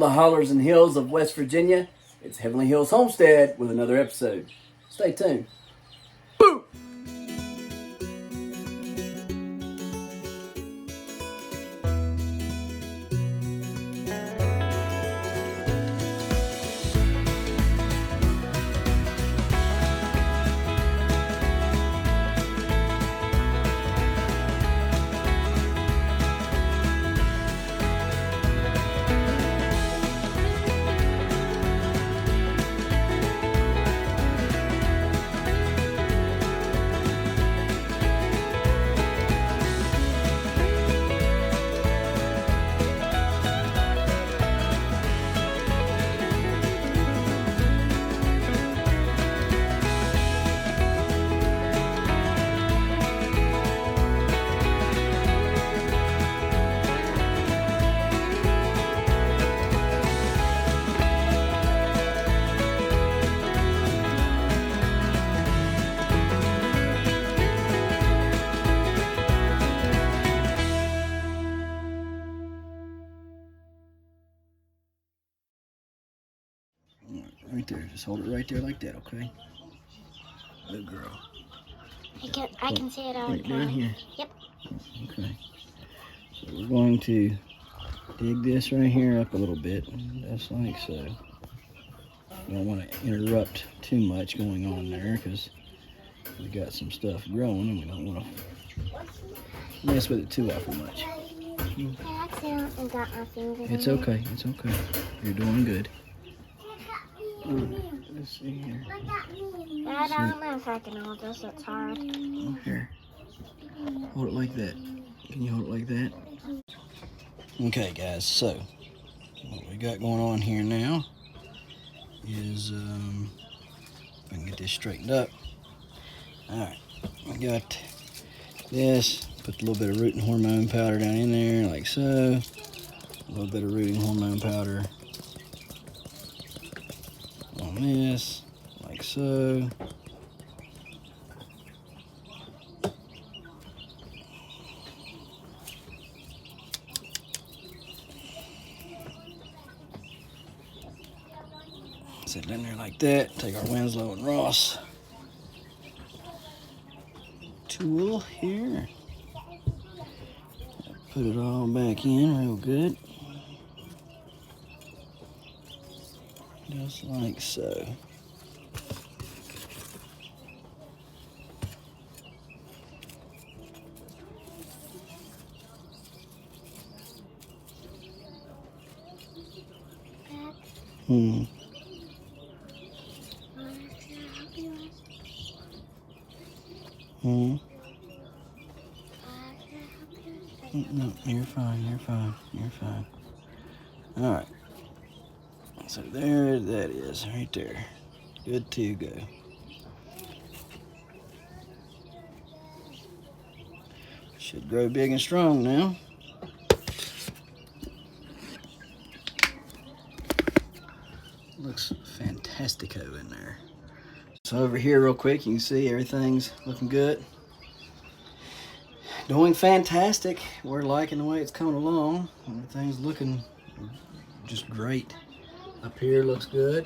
the hollers and hills of West Virginia. It's Heavenly Hills Homestead with another episode. Stay tuned. Boo! Right there, just hold it right there like that, okay? Good girl. I can see it all right down here. Yep. Okay. So we're going to dig this right here up a little bit, just like so. You don't want to interrupt too much going on there because we got some stuff growing and we don't want to mess with it too awful much. I accidentally got my finger. It's okay, it's okay. You're doing good. Let's see here. I don't know if I can hold this, it's hard. Oh, here. Hold it like that. Can you hold it like that? Okay, guys, so what we got going on here now is, if I can get this straightened up. Alright, we got this. Put a little bit of rooting hormone powder down in there, like so. A little bit of rooting hormone powder on this, like so. Sit in there like that. Take our Winslow and Ross tool here. Put it all back in real good. Just like so. Hmm. Hmm. No, you're fine, you're fine, you're fine. Alright. So there that is, right there. Good to go. Should grow big and strong now. Looks fantastico in there. So over here real quick, you can see everything's looking good. Doing fantastic. We're liking the way it's coming along. Everything's looking just great. Up here looks good.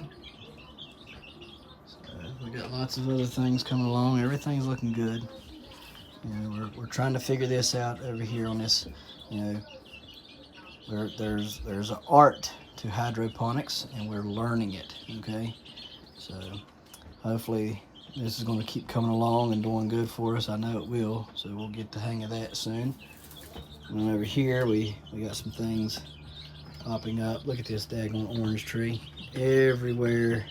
So we got lots of other things coming along. Everything's looking good. You know, we're trying to figure this out over here on this. You know, there's an art to hydroponics, and we're learning it. Okay, so hopefully this is going to keep coming along and doing good for us. I know it will. So we'll get the hang of that soon. And over here we got some things popping up. Look at this daggone orange tree. Everywhere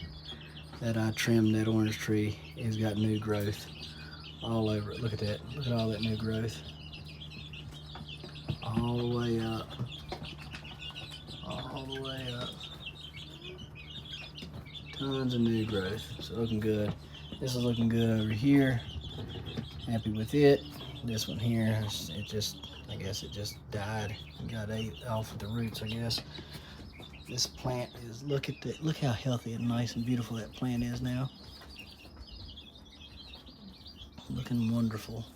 that I trimmed that orange tree, it's got new growth all over it. Look at that. Look at all that new growth. All the way up. All the way up. Tons of new growth. So looking good. This is looking good over here. Happy with it. This one here, I guess it just died and got ate off at the roots, I guess. This plant is, look how healthy and nice and beautiful that plant is now. Looking wonderful.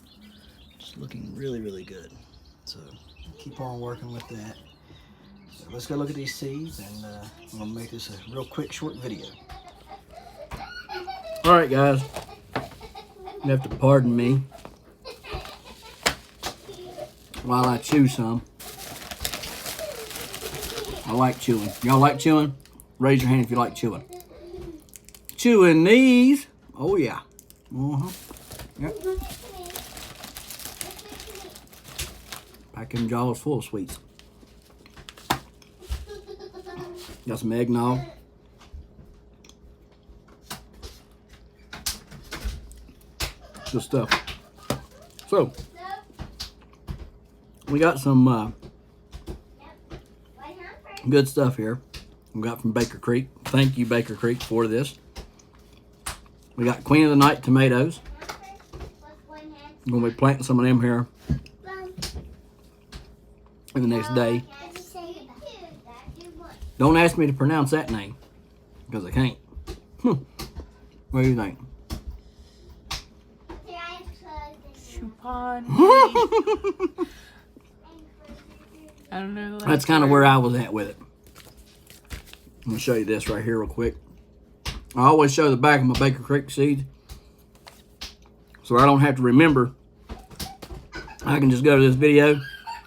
Just looking really, really good. So keep on working with that. So let's go look at these seeds, and I'm gonna make this a real quick, short video. All right, guys, you have to pardon me while I chew some. I like chewing. Y'all like chewing? Raise your hand if you like chewing. Chewing these. Oh yeah. Yep. Pack them jaws full of sweets. Got some eggnog. Good stuff. So, we got some good stuff here. We got from Baker Creek. Thank you, Baker Creek, for this. We got Queen of the Night tomatoes. I'm going to be planting some of them here in the next day. Don't ask me to pronounce that name, because I can't. What do you think? Chupon. I don't know. That's kind of where I was at with it. I'm going to show you this right here real quick. I always show the back of my Baker Creek seeds, so I don't have to remember. I can just go to this video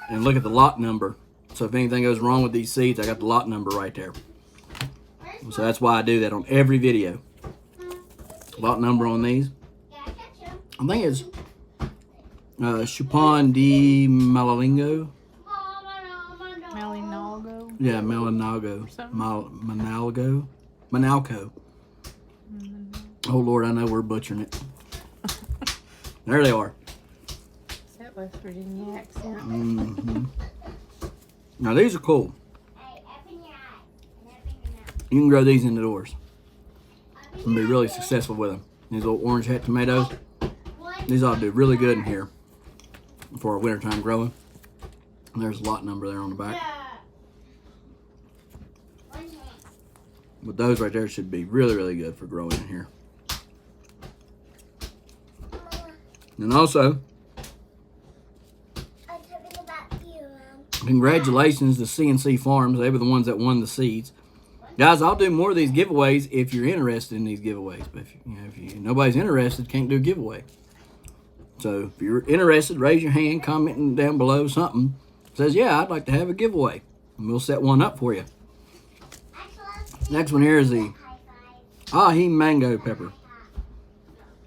and look at the lot number. So if anything goes wrong with these seeds, I got the lot number right there. So that's why I do that on every video. Lot number on these. I think it's Chupon de Malalingo. Malinago? Yeah, Malinago. Manalco. Oh Lord, I know we're butchering it. There they are. Is that West Virginia accent? Mm-hmm. Now these are cool. You can grow these indoors and be really successful with them. These little orange hat tomatoes, these ought to do really good in here for our wintertime growing. And there's a lot number there on the back. But those right there should be really, really good for growing in here. And also, congratulations to CNC Farms. They were the ones that won the seeds. Guys, I'll do more of these giveaways if you're interested in these giveaways. But if nobody's interested, can't do a giveaway. So if you're interested, raise your hand, commenting down below something. Says, yeah, I'd like to have a giveaway. And we'll set one up for you. Next one here is the ahi mango pepper.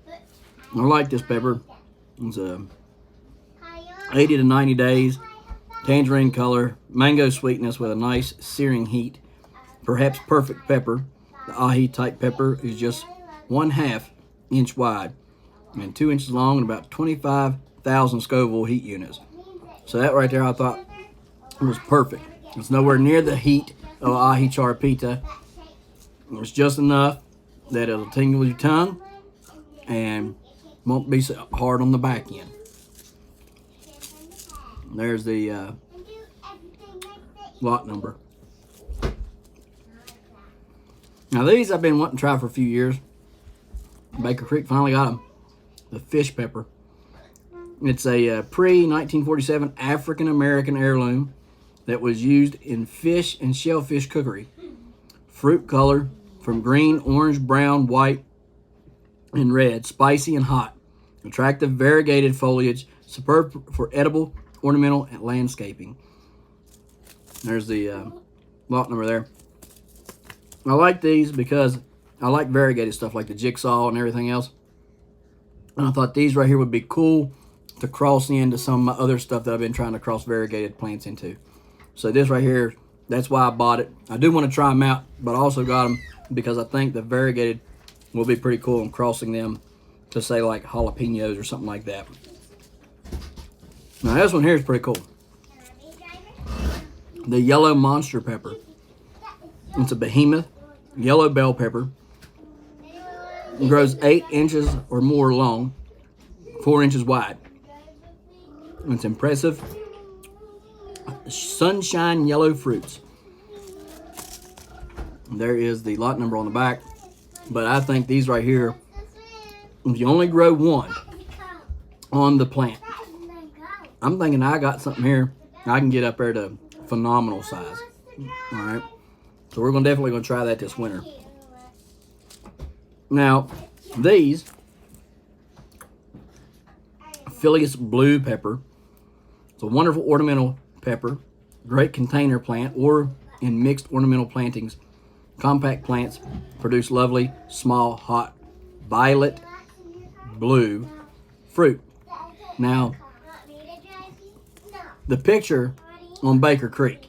I like this pepper. It's 80 to 90 days. Tangerine color, mango sweetness with a nice searing heat. Perhaps perfect pepper. The ahi type pepper is just 1/2 inch wide and 2 inches long and about 25,000 Scoville heat units. So that right there I thought was perfect. It's nowhere near the heat of ahi charpita. It's just enough that it'll tingle your tongue and won't be so hard on the back end. There's the lot number. Now these I've been wanting to try for a few years. Baker Creek finally got them. The fish pepper. It's a pre-1947 African-American heirloom that was used in fish and shellfish cookery. Fruit color from green, orange, brown, white, and red. Spicy and hot. Attractive variegated foliage. Superb for edible, ornamental, and landscaping. There's the lot number there. I like these because I like variegated stuff like the jigsaw and everything else. And I thought these right here would be cool to cross into some of my other stuff that I've been trying to cross variegated plants into. So this right here, that's why I bought it. I do want to try them out, but I also got them because I think the variegated will be pretty cool in crossing them to say like jalapenos or something like that. Now this one here is pretty cool. The yellow monster pepper. It's a behemoth yellow bell pepper. It grows 8 inches or more long, 4 inches wide. It's impressive. Sunshine yellow fruits. There is the lot number on the back. But I think these right here, if you only grow one on the plant, I'm thinking I got something here I can get up there to phenomenal size. All right. So we're definitely going to try that this winter. Now, these Phileas blue pepper. It's a wonderful ornamental pepper, great container plant or in mixed ornamental plantings. Compact plants produce lovely, small, hot, violet blue fruit. Now, the picture on Baker Creek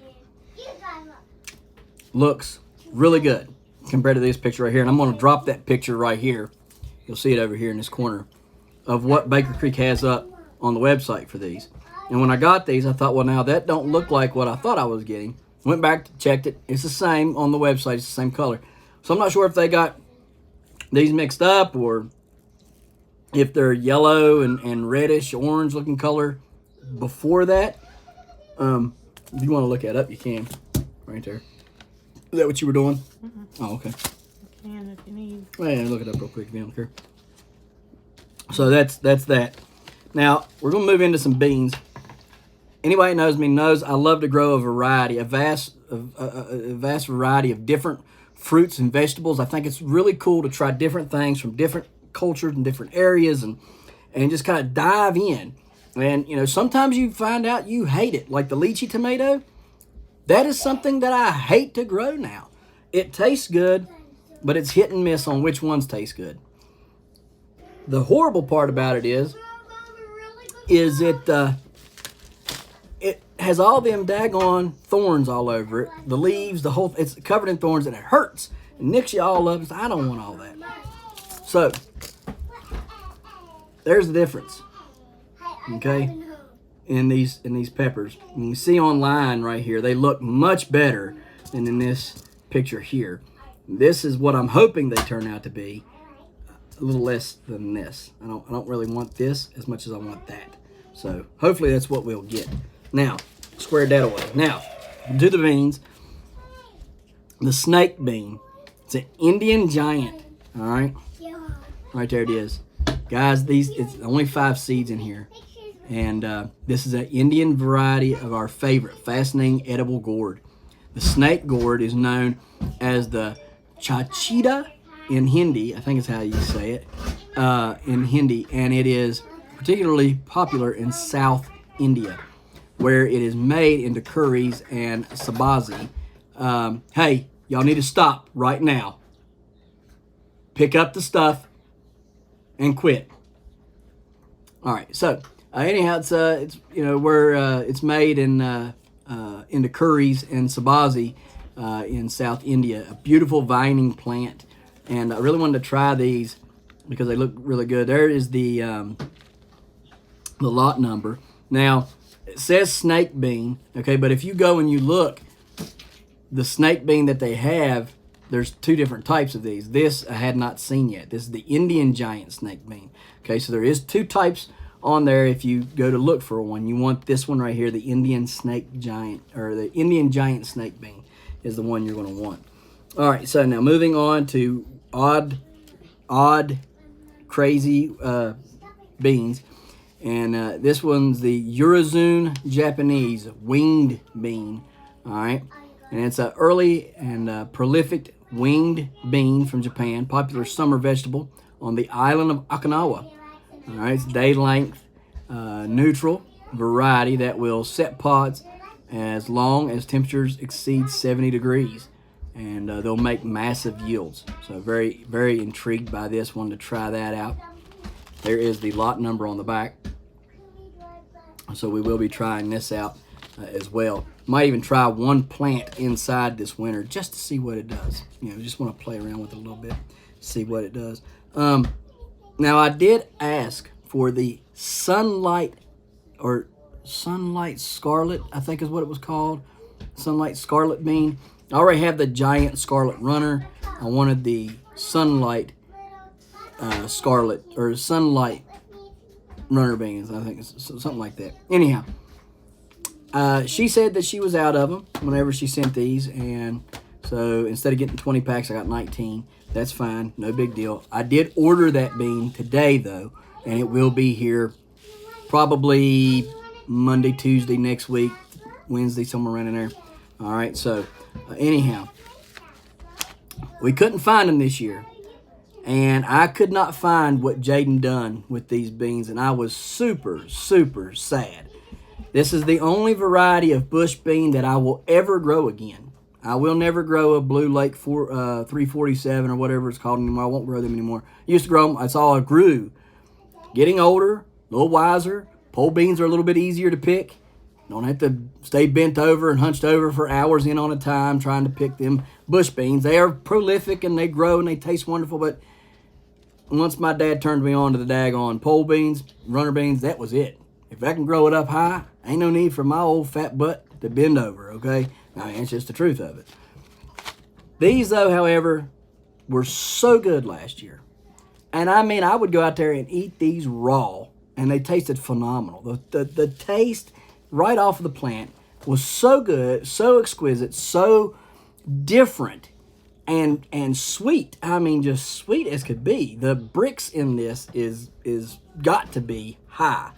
looks really good compared to this picture right here. And I'm going to drop that picture right here. You'll see it over here in this corner of what Baker Creek has up on the website for these. And when I got these, I thought, well, now that don't look like what I thought I was getting. Went back, checked it. It's the same on the website. It's the same color. So I'm not sure if they got these mixed up or if they're yellow and reddish, orange looking color before that. If you want to look that up, you can. Right there. Is that what you were doing? Mm-hmm. Oh, okay. You can if you need. Well, yeah, look it up real quick if you don't care. So that's that. Now, we're going to move into some beans. Anybody that knows me knows I love to grow a vast variety of different fruits and vegetables. I think it's really cool to try different things from different cultures and different areas and just kind of dive in. And, you know, sometimes you find out you hate it. Like the lychee tomato, that is something that I hate to grow now. It tastes good, but it's hit and miss on which ones taste good. The horrible part about it is it has all them daggone thorns all over it. The leaves, it's covered in thorns and it hurts. It nicks you all up. I don't want all that. So, there's the difference. Okay? In these peppers. And you see online right here, they look much better than in this picture here. This is what I'm hoping they turn out to be. A little less than this. I don't really want this as much as I want that. So hopefully that's what we'll get. Now, squared that away. Now, do the beans. The snake bean. It's an Indian giant. All right. Right there it is. Guys, it's only 5 seeds in here. And this is an Indian variety of our favorite, fascinating edible gourd. The snake gourd is known as the chachita in Hindi. I think is how you say it in Hindi. And it is particularly popular in South India, where it is made into curries and sabzi. Hey, y'all need to stop right now. Pick up the stuff and quit. All right, so anyhow, it's you know where it's made in into curries and sabzi in South India. A beautiful vining plant, and I really wanted to try these because they look really good. There is the lot number. Now it says snake bean, okay, but if you go and you look, the snake bean that they have, there's 2 different types of these. This I had not seen yet. This is the Indian giant snake bean. Okay, so there is 2 types on there. If you go to look for one, you want this one right here, the Indian snake giant, or the Indian giant snake bean is the one you're going to want. All right, so now moving on to odd, crazy beans. And this one's the Urizune Japanese winged bean. All right, and it's an early and prolific winged bean from Japan, popular summer vegetable on the island of Okinawa. All right, it's day length, neutral variety that will set pods as long as temperatures exceed 70 degrees, and they'll make massive yields. So very, very intrigued by this one to try that out. There is the lot number on the back. So we will be trying this out as well. Might even try one plant inside this winter just to see what it does. You know, just want to play around with it a little bit, see what it does. Now I did ask for the sunlight scarlet, I think is what it was called. Sunlight scarlet bean. I already have the giant scarlet runner. I wanted the sunlight scarlet or sunlight runner beans. I think it's something like that. Anyhow, she said that she was out of them whenever she sent these, and so instead of getting 20 packs, I got 19. That's fine, no big deal. I did order that bean today though, and it will be here probably Monday, Tuesday next week, Wednesday, somewhere around in there. All right, so Anyhow, we couldn't find them this year. And I could not find what Jaden done with these beans, and I was super, super sad. This is the only variety of bush bean that I will ever grow again. I will never grow a Blue Lake 347 or whatever it's called anymore. I won't grow them anymore. Used to grow them. That's all I grew. Getting older, a little wiser. Pole beans are a little bit easier to pick. Don't have to stay bent over and hunched over for hours in on a time trying to pick them bush beans. They are prolific and they grow and they taste wonderful, but once my dad turned me on to the daggone pole beans, runner beans, that was it. If I can grow it up high, ain't no need for my old fat butt to bend over, okay? I mean, it's just the truth of it. These, though, however, were so good last year. And I mean, I would go out there and eat these raw, and they tasted phenomenal. The taste right off of the plant was so good, so exquisite, so different. And sweet. I mean, just sweet as could be. The bricks in this is got to be high.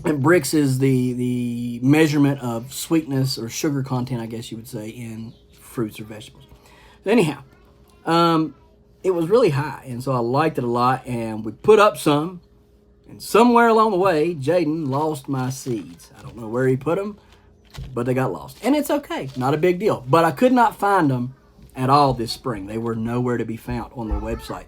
And bricks is the measurement of sweetness or sugar content, I guess you would say, in fruits or vegetables. Anyhow, it was really high, and so I liked it a lot. And we put up some, and somewhere along the way, Jaden lost my seeds. I don't know where he put them, but they got lost. And it's okay. Not a big deal. But I could not find them at all this spring. They were nowhere to be found on the website.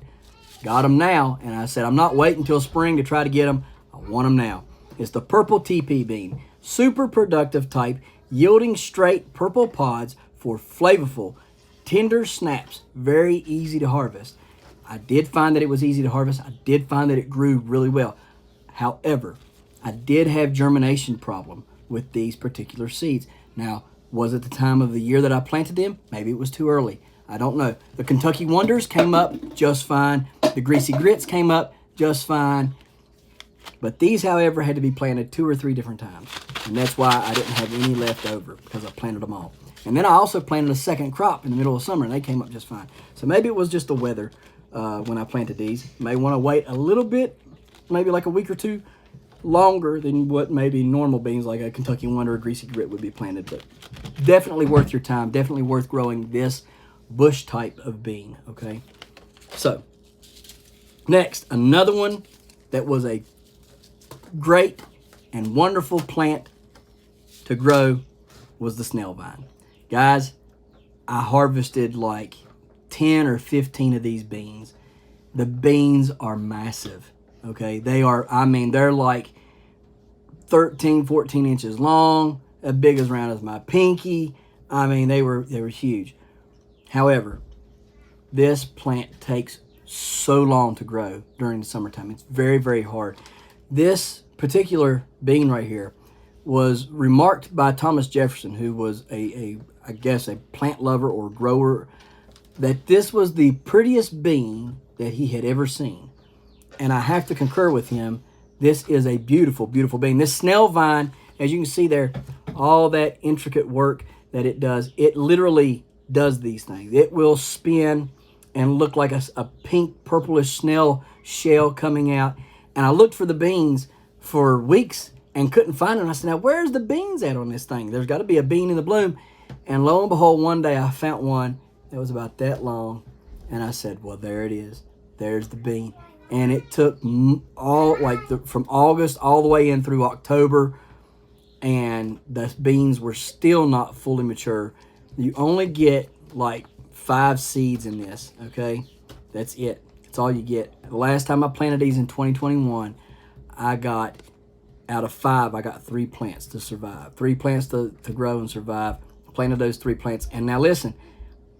Got them now, and I said, I'm not waiting until spring to try to get them. I want them now. It's the purple TP bean. Super productive type, yielding straight purple pods for flavorful, tender snaps. Very easy to harvest. I did find that it was easy to harvest. I did find that it grew really well. However, I did have germination problem with these particular seeds. Now, was it the time of the year that I planted them? Maybe it was too early. I don't know. The Kentucky Wonders came up just fine. The Greasy Grits came up just fine. But these, however, had to be planted 2 or 3 different times. And that's why I didn't have any left over, because I planted them all. And then I also planted a second crop in the middle of summer, and they came up just fine. So maybe it was just the weather when I planted these. You may want to wait a little bit, maybe like a week or 2, longer than what maybe normal beans like a Kentucky Wonder or Greasy Grit would be planted, but definitely worth your time, definitely worth growing this bush type of bean, okay? So, next, another one that was a great and wonderful plant to grow was the snail vine. Guys, I harvested like 10 or 15 of these beans. The beans are massive. Okay, they are, I mean, they're like 13, 14 inches long, as big as round as my pinky. I mean, they were huge. However, this plant takes so long to grow during the summertime. It's very, very hard. This particular bean right here was remarked by Thomas Jefferson, who was I guess a plant lover or grower, that this was the prettiest bean that he had ever seen. And I have to concur with him. This is a beautiful, beautiful bean. This snail vine, as you can see there, all that intricate work that it does, it literally does these things. It will spin and look like a pink, purplish snail shell coming out. And I looked for the beans for weeks and couldn't find them. I said, now, where's the beans at on this thing? There's got to be a bean in the bloom. And lo and behold, one day I found one that was about that long. And I said, well, there it is. There's the bean. And it took all, from August all the way in through October, and the beans were still not fully mature. You only get like 5 seeds in this, okay? That's it. That's all you get. The last time I planted these in 2021, I got, out of 5, I got 3 plants to survive. 3 plants to grow and survive. Planted those 3 plants. And now listen,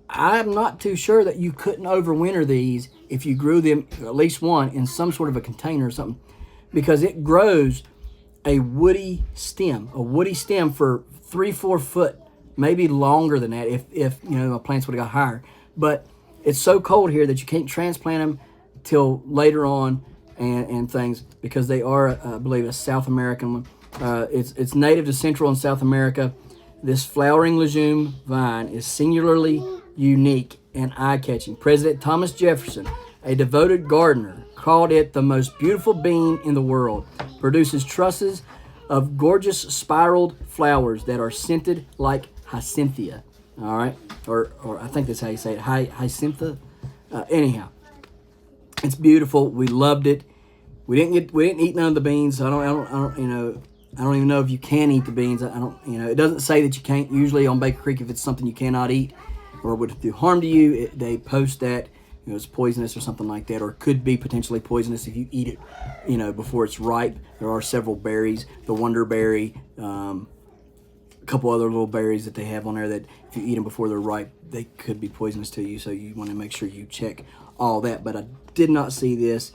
I'm not too sure that you couldn't overwinter these if you grew them, at least one, in some sort of a container or something, because it grows a woody stem for 3-4 foot, maybe longer than that if you know, my plants would have got higher. But it's so cold here that you can't transplant them till later on and things, because they are, I believe, a South American one. It's native to Central and South America. This flowering legume vine is singularly unique and eye-catching. President Thomas Jefferson, a devoted gardener, called it the most beautiful bean in the world. Produces trusses of gorgeous spiraled flowers that are scented like Hyacinthia. All right, or I think that's how you say it, Hyacinthia. Anyhow, it's beautiful. We loved it. We didn't eat none of the beans. I don't I don't even know if you can eat the beans. I don't, it doesn't say that you can't. Usually on Baker Creek, if it's something you cannot eat or would do harm to you, they post that, it's poisonous or something like that, or it could be potentially poisonous if you eat it, before it's ripe. There are several berries, the Wonder Berry, a couple other little berries that they have on there that if you eat them before they're ripe, they could be poisonous to you. So you want to make sure you check all that. But I did not see this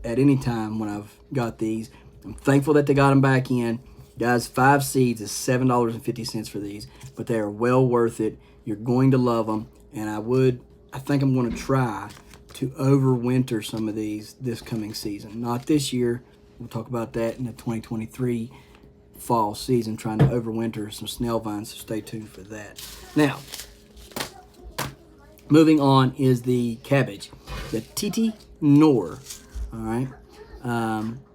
at any time when I've got these. I'm thankful that they got them back in. Guys, 5 seeds is $7.50 for these, but they are well worth it. You're going to love them, and I think I'm going to try to overwinter some of these this coming season. Not this year. We'll talk about that in the 2023 fall season, trying to overwinter some snail vines, so stay tuned for that. Now, moving on is the cabbage, the Titi Noir. All right.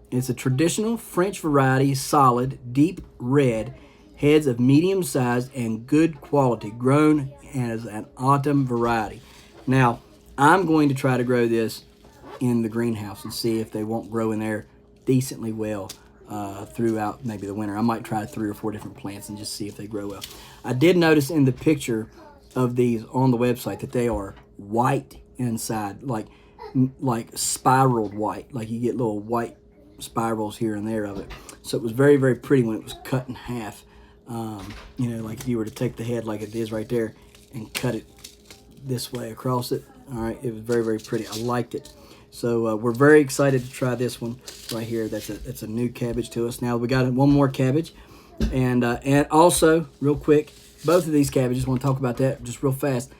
It's a traditional French variety, solid, deep red, heads of medium size and good quality, grown as an autumn variety. Now, I'm going to try to grow this in the greenhouse and see if they won't grow in there decently well throughout maybe the winter. I might try 3 or 4 different plants and just see if they grow well. I did notice in the picture of these on the website that they are white inside, like spiraled white, like you get little white spirals here and there of it. So it was very, very pretty when it was cut in half. Like if you were to take the head like it is right there and cut it this way across it. All right, it was very, very pretty. I liked it. So we're very excited to try this one right here. That's a new cabbage to us. Now we got one more cabbage, and also real quick, both of these cabbages. Want to talk about that just real fast.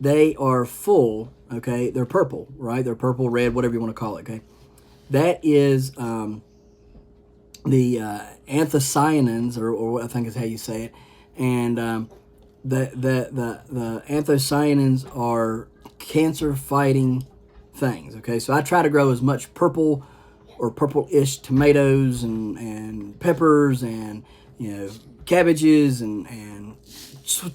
They are full. Okay, they're purple, right? They're purple, red, whatever you want to call it. Okay. That is the anthocyanins, or I think is how you say it, and the anthocyanins are cancer-fighting things. Okay, so I try to grow as much purple or purple-ish tomatoes and peppers and cabbages and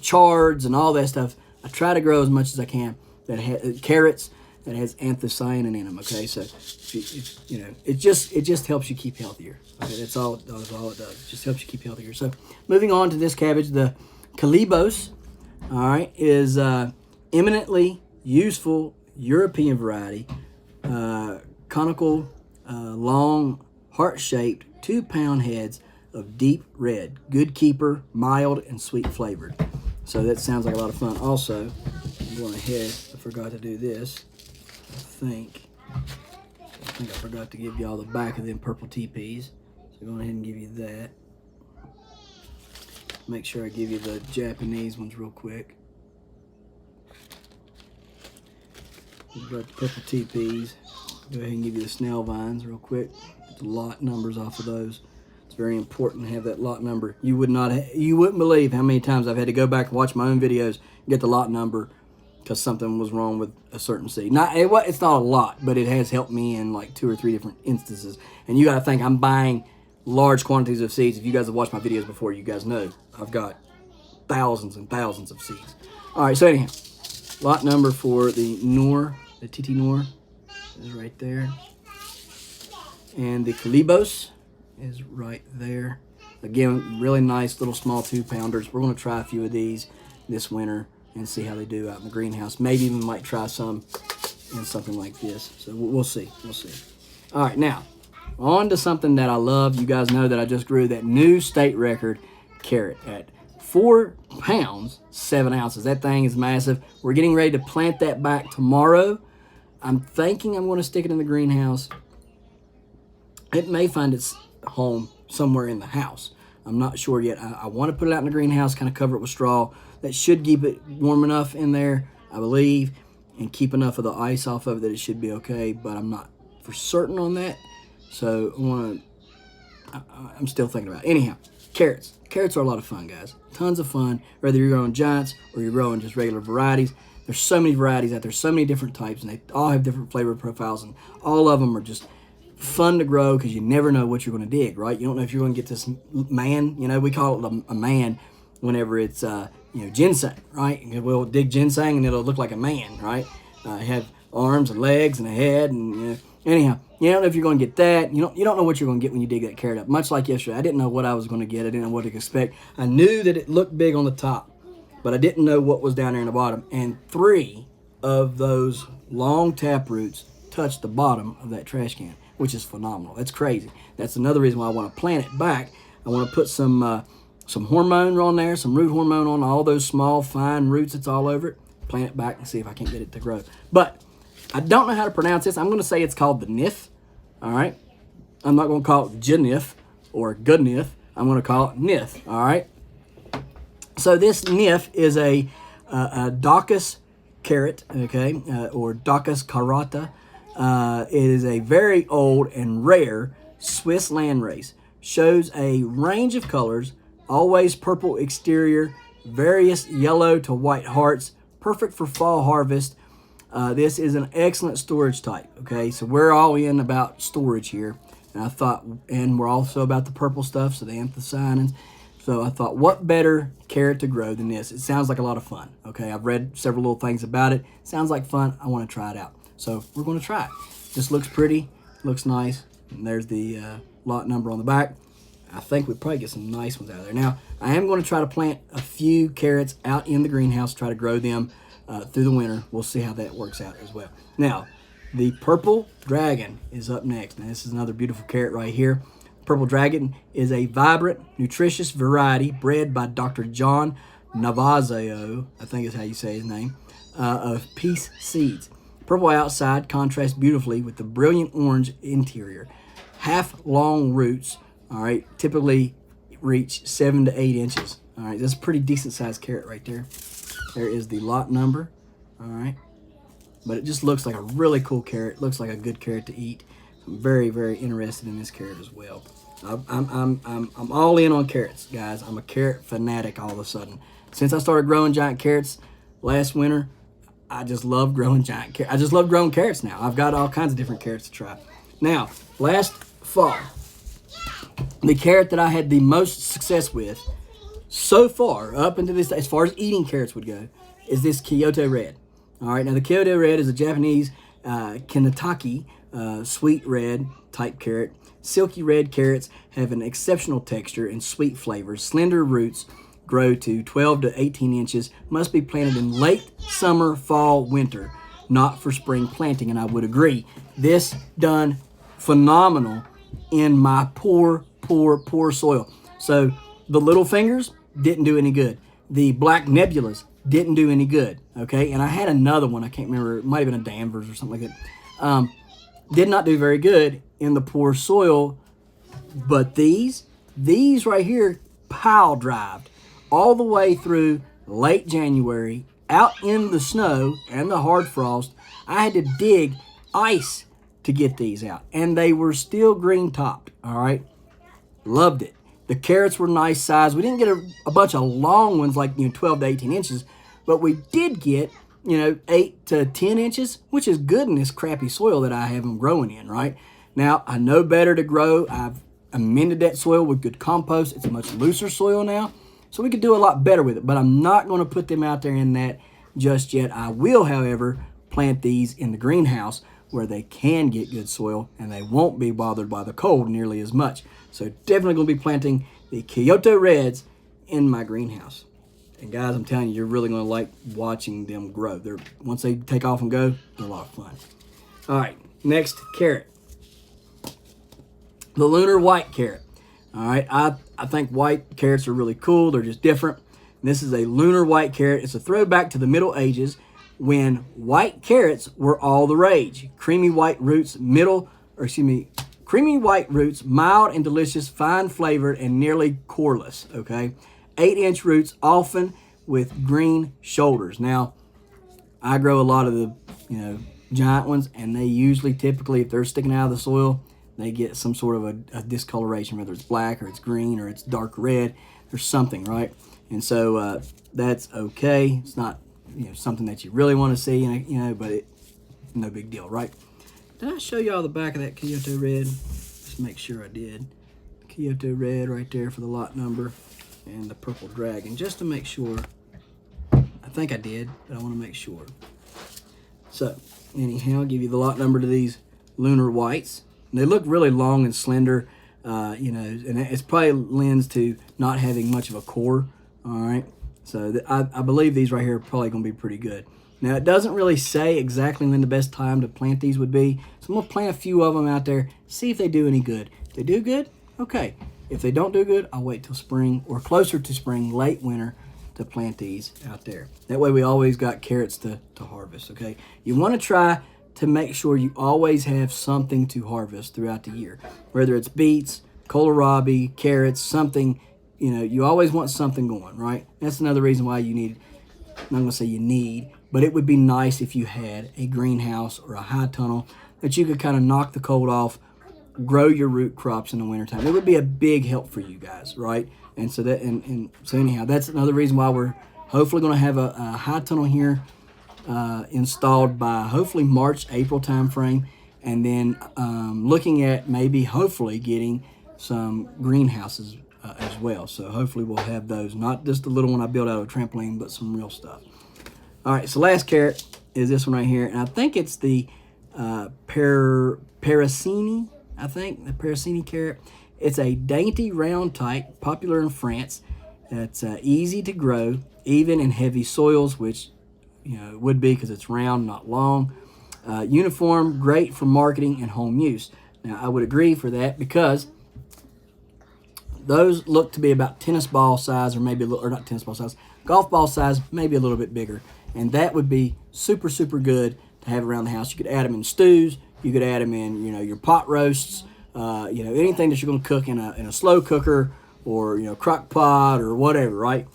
chards and all that stuff. I try to grow as much as I can that carrots that has anthocyanin in them. Okay, so it just helps you keep healthier. Okay, that's all it does. It just helps you keep healthier. So moving on to this cabbage, the Calibos, all right, is eminently useful European variety, conical, long, heart-shaped, 2-pound heads of deep red, good keeper, mild and sweet flavored. So that sounds like a lot of fun. Also, I'm going ahead. I forgot to do this. I think I forgot to give y'all the back of them purple teepees. So go ahead and give you that. Make sure I give you the Japanese ones real quick. We've got the purple teepees. Go ahead and give you the snail vines real quick. Get the lot numbers off of those. It's very important to have that lot number. You wouldn't believe how many times I've had to go back and watch my own videos and get the lot number because something was wrong with a certain seed. It's not a lot, but it has helped me in like 2 or 3 different instances. And you got to think I'm buying large quantities of seeds. If you guys have watched my videos before, you guys know I've got thousands and thousands of seeds. All right, so anyhow, lot number for the Noir, the Titi Noir is right there. And the Calibos is right there. Again, really nice little small 2-pounders. We're going to try a few of these this winter and see how they do out in the greenhouse. Maybe even might try some in something like this. So we'll see. We'll see. All right, now on to something that I love. You guys know that I just grew that new state record carrot at 4 pounds, 7 ounces. That thing is massive. We're getting ready to plant that back tomorrow. I'm thinking I'm going to stick it in the greenhouse. It may find its home somewhere in the house. I'm not sure yet. I want to put it out in the greenhouse, kind of cover it with straw. That should keep it warm enough in there, I believe, and keep enough of the ice off of it that it should be okay, but I'm not for certain on that. So I'm still thinking about it. Anyhow, carrots. Carrots are a lot of fun, guys. Tons of fun, whether you're growing giants or you're growing just regular varieties. There's so many varieties out there, so many different types, and they all have different flavor profiles, and all of them are just fun to grow because you never know what you're going to dig, right? You don't know if you're going to get this man, we call it a man whenever it's ginseng, right? And we'll dig ginseng and it'll look like a man, right? Have arms and legs and a head, and anyhow, you don't know if you're going to get that. You don't know what you're going to get when you dig that carrot up. Much like yesterday, I didn't know what I was going to get. I didn't know what to expect. I knew that it looked big on the top, but I didn't know what was down there in the bottom. And 3 of those long tap roots touched the bottom of that trash can, which is phenomenal. That's crazy. That's another reason why I want to plant it back. I want to put some hormone on there, some root hormone on all those small, fine roots that's all over it. Plant it back and see if I can't get it to grow. But I don't know how to pronounce this. I'm going to say it's called the nif. All right. I'm not going to call it janif or goodnif. I'm going to call it nif. All right. So this nif is a Daucus carrot, okay, or Daucus carota. It is a very old and rare Swiss landrace. Shows a range of colors, always purple exterior, various yellow to white hearts, perfect for fall harvest. This is an excellent storage type, okay? So we're all in about storage here. And I thought, and we're also about the purple stuff, so the anthocyanins. So I thought, what better carrot to grow than this? It sounds like a lot of fun, okay? I've read several little things about it. Sounds like fun. I want to try it out. So we're going to try it. This looks pretty, looks nice. And there's the lot number on the back. I think we'd probably get some nice ones out of there. Now, I am going to try to plant a few carrots out in the greenhouse, try to grow them through the winter. We'll see how that works out as well. Now, the purple dragon is up next. Now, this is another beautiful carrot right here. Purple dragon is a vibrant, nutritious variety bred by Dr. John Navazio, I think is how you say his name, of Peace Seeds. Purple outside contrasts beautifully with the brilliant orange interior. Half-long roots, all right, typically reach 7 to 8 inches. All right, that's a pretty decent-sized carrot right there. There is the lot number, all right. But it just looks like a really cool carrot. Looks like a good carrot to eat. I'm very, very interested in this carrot as well. I'm all in on carrots, guys. I'm a carrot fanatic all of a sudden. Since I started growing giant carrots last winter, I just love growing giant carrots. I just love growing carrots now. I've got all kinds of different carrots to try. Now, last fall, the carrot that I had the most success with so far, up until this, as far as eating carrots would go, is this Kyoto Red. All right, now the Kyoto Red is a Japanese Kinataki sweet red type carrot. Silky red carrots have an exceptional texture and sweet flavors. Slender roots grow to 12 to 18 inches. Must be planted in late summer, fall, winter, not for spring planting. And I would agree. This done phenomenal in my poor soil. So the little fingers didn't do any good. The black nebulas didn't do any good. Okay, and I had another one. I can't remember. It might have been a Danvers or something like that. Did not do very good in the poor soil. But these right here pile drived all the way through late January out in the snow and the hard frost. I had to dig ice to get these out, and they were still green topped. All right, loved it. The carrots were nice size. We didn't get a bunch of long ones like 12 to 18 inches, but we did get 8 to 10 inches, which is good in this crappy soil that I have them growing in. Right now, I know better to grow. I've amended that soil with good compost. It's a much looser soil now, so we could do a lot better with it. But I'm not going to put them out there in that just yet. I will, however, plant these in the greenhouse where they can get good soil and they won't be bothered by the cold nearly as much. So definitely going to be planting the Kyoto Reds in my greenhouse. And guys, I'm telling you, you're really going to like watching them grow. Once they take off and go, they're a lot of fun. All right, next carrot. The lunar white carrot. All right, I think white carrots are really cool. They're just different. This is a lunar white carrot. It's a throwback to the Middle Ages when white carrots were all the rage. Creamy white roots, creamy white roots, mild and delicious, fine flavored, and nearly coreless, okay? 8-inch roots, often with green shoulders. Now, I grow a lot of the, giant ones, and they usually, typically, if they're sticking out of the soil, they get some sort of a discoloration, whether it's black or it's green or it's dark red. There's something, right? And so that's okay. It's not something that you really want to see, but no big deal, right? Did I show y'all the back of that Kyoto Red? Just make sure I did. Kyoto Red right there for the lot number, and the purple dragon, just to make sure think I did, but I want to make sure. So, anyhow, I'll give you the lot number to these lunar whites. They look really long and slender, you know, and it's probably lends to not having much of a core. All right, so I believe these right here are probably going to be pretty good. Now, it doesn't really say exactly when the best time to plant these would be, so I'm going to plant a few of them out there, see if they do any good. If they do good, okay. If they don't do good, I'll wait till spring or closer to spring, late winter, to plant these out there. That way we always got carrots to harvest, okay? You want to try to make sure you always have something to harvest throughout the year, whether it's beets, kohlrabi, carrots, something, you know, you always want something going, right? That's another reason why you need, I'm not going to say you need, but it would be nice if you had a greenhouse or a high tunnel that you could kind of knock the cold off, grow your root crops in the wintertime. It would be a big help for you guys, right? And so that, so anyhow, that's another reason why we're hopefully going to have a high tunnel here installed by hopefully March, April time frame, and then looking at maybe hopefully getting some greenhouses as well. So hopefully we'll have those, not just the little one I built out of a trampoline, but some real stuff. All right, so last carrot is this one right here, and I think it's the Paracini. I think the Paracini carrot. It's a dainty round type, popular in France. It's easy to grow, even in heavy soils, which you know it would be because it's round, not long. Uniform, great for marketing and home use. Now, I would agree for that because those look to be about tennis ball size, or maybe a little, or not tennis ball size, golf ball size, maybe a little bit bigger. And that would be super, super good to have around the house. You could add them in stews. You could add them in, you know, your pot roasts. You know, anything that you're going to cook in a slow cooker or, you know, crock pot or whatever, right?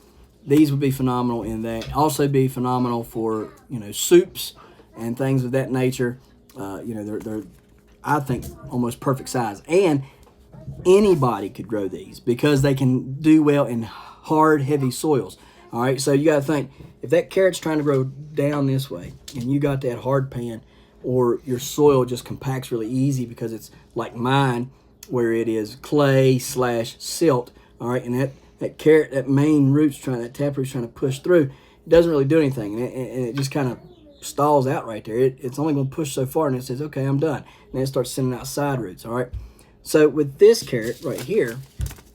These would be phenomenal in that. Also be phenomenal for, you know, soups and things of that nature. You know, they're I think, almost perfect size. And anybody could grow these because they can do well in hard, heavy soils. All right, so you got to think, if that carrot's trying to grow down this way and you got that hard pan, or your soil just compacts really easy because it's like mine, where it is clay / silt, all right, and that carrot, that main root's trying, that taproot's trying to push through, it doesn't really do anything, and it just kind of stalls out right there. It's only going to push so far, and it says, okay, I'm done. And then it starts sending out side roots, all right? So with this carrot right here,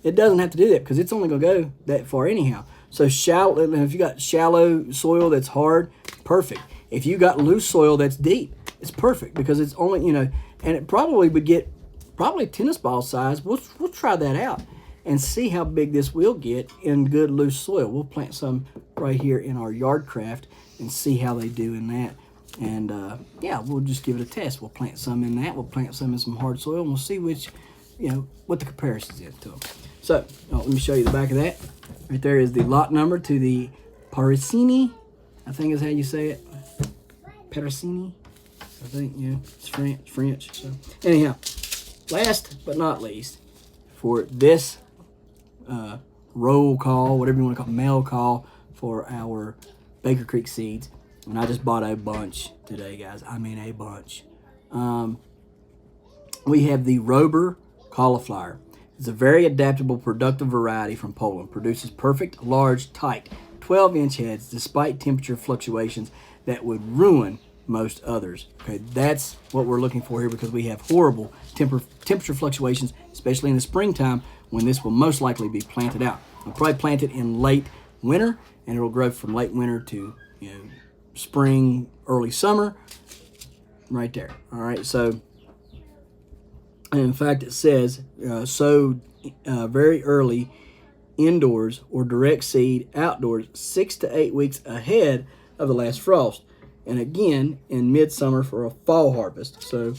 it doesn't have to do that because it's only going to go that far anyhow. So shallow, if you got shallow soil that's hard, perfect. If you got loose soil that's deep, it's perfect because it's only, you know, and it probably would get probably tennis ball size. We'll try that out and see how big this will get in good loose soil. We'll plant some right here in our yard craft and see how they do in that. And yeah, we'll just give it a test. We'll plant some in that. We'll plant some in some hard soil, and we'll see which, you know, what the comparisons is to them. So let me show you the back of that. Right there is the lot number to the Paracini, I think is how you say it. Paracini, I think, yeah, it's French. So anyhow, last but not least, for this roll call, whatever you want to call it, mail call for our Baker Creek Seeds, and I just bought a bunch today, guys. I mean a bunch. We have the Rober cauliflower. It's a very adaptable, productive variety from Poland. Produces perfect, large, tight, 12-inch heads despite temperature fluctuations that would ruin most others. Okay, that's what we're looking for here because we have horrible temperature fluctuations, especially in the springtime when this will most likely be planted out. I'll probably plant it in late winter, and it will grow from late winter to, you know, spring, early summer, right there. All right, so and in fact, it says sowed very early indoors or direct seed outdoors 6 to 8 weeks ahead of the last frost. And again, in midsummer for a fall harvest. So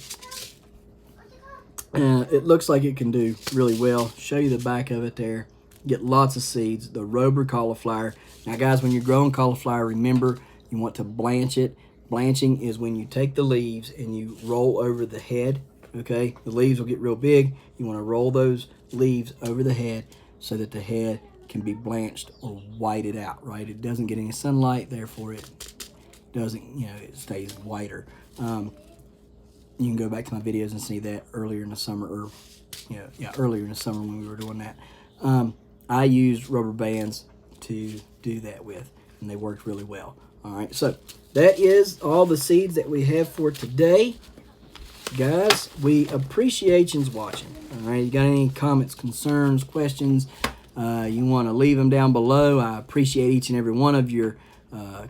it looks like it can do really well. Show you the back of it there. Get lots of seeds. The Rober cauliflower. Now, guys, when you're growing cauliflower, remember you want to blanch it. Blanching is when you take the leaves and you roll over the head. Okay, the leaves will get real big. You want to roll those leaves over the head so that the head can be blanched or whited out, right? It doesn't get any sunlight, therefore it doesn't, you know, it stays whiter. You can go back to my videos and see that earlier in the summer, or earlier in the summer when we were doing that. I used rubber bands to do that with. and they worked really well. All right, so that is all the seeds that we have for today. Guys, we appreciate you watching. All right, you got any comments, concerns, questions, you want to leave them down below. I appreciate each and every one of your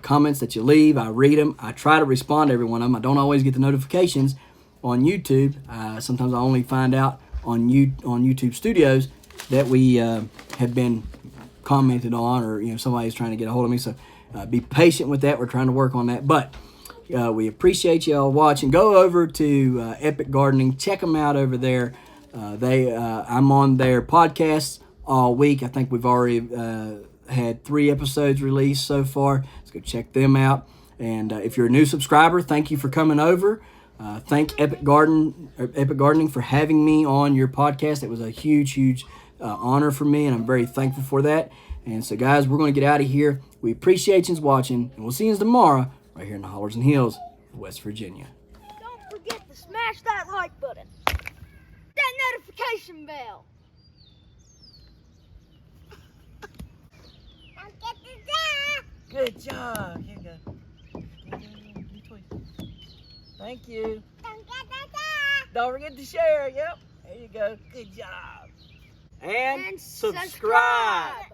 comments that you leave. I read them. I try to respond to every one of them. I don't always get the notifications on YouTube. Sometimes I only find out on YouTube Studios that we have been commented on, or somebody's trying to get a hold of me. So be patient with that. We're trying to work on that. But we appreciate y'all watching. Go over to Epic Gardening. Check them out over there. I'm on their podcasts all week. I think we've already had 3 episodes released so far. Let's go check them out. And if you're a new subscriber, thank you for coming over. Thank Epic Gardening for having me on your podcast. It was a huge honor for me, and I'm very thankful for that. And so, guys, we're going to get out of here. We appreciate you watching, and we'll see you tomorrow right here in the Hollers and Hills of West Virginia. Don't forget to smash that like button. That notification bell. Don't get the Good job. Here you go. Thank you. Don't get the Don't forget to share. Yep. There you go. Good job. And subscribe.